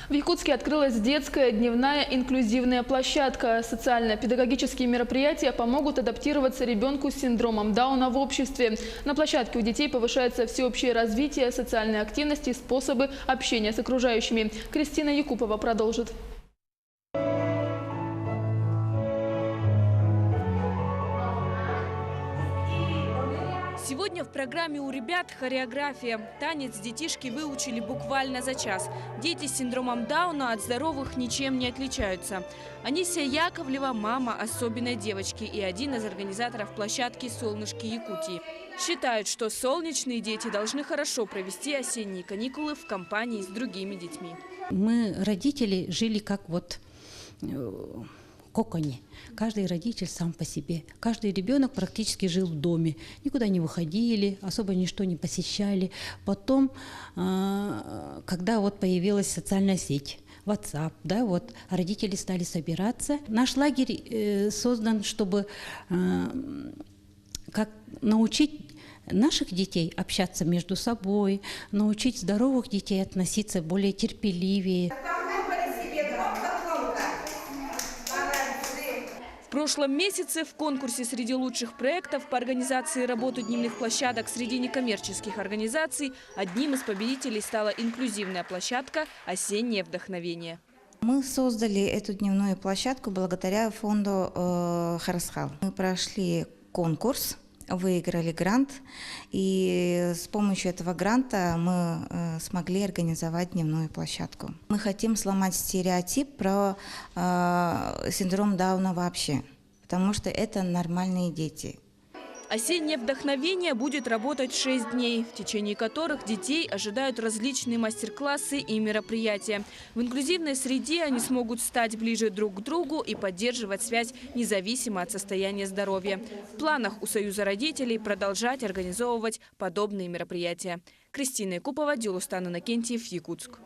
В Якутске открылась детская дневная инклюзивная площадка. Социально-педагогические мероприятия помогут адаптироваться ребенку с синдромом Дауна в обществе. На площадке у детей повышается всеобщее развитие, социальной активности и способы общения с окружающими. Кристина Якупова продолжит. Сегодня в программе у ребят хореография. Танец детишки выучили буквально за час. Дети с синдромом Дауна от здоровых ничем не отличаются. Анисия Яковлева – мама особенной девочки и один из организаторов площадки «Солнышки Якутии». Считают, что солнечные дети должны хорошо провести осенние каникулы в компании с другими детьми. Мы, родители, жили как коконе. Каждый родитель сам по себе. Каждый ребенок практически жил в доме. Никуда не выходили, особо ничто не посещали. Потом, когда появилась социальная сеть, WhatsApp, родители стали собираться. Наш лагерь создан, чтобы научить наших детей общаться между собой, научить здоровых детей относиться более терпеливее. В прошлом месяце в конкурсе среди лучших проектов по организации работы дневных площадок среди некоммерческих организаций одним из победителей стала инклюзивная площадка «Осеннее вдохновение». Мы создали эту дневную площадку благодаря фонду «Харасхал». Мы прошли конкурс, выиграли грант, и с помощью этого гранта мы смогли организовать дневную площадку. Мы хотим сломать стереотип про синдром Дауна вообще, потому что это нормальные дети. «Осеннее вдохновение» будет работать 6 дней, в течение которых детей ожидают различные мастер-классы и мероприятия. В инклюзивной среде они смогут стать ближе друг к другу и поддерживать связь независимо от состояния здоровья. В планах у Союза родителей продолжать организовывать подобные мероприятия. Кристина Якупова, Дилустан Иннокентьев, Якутск.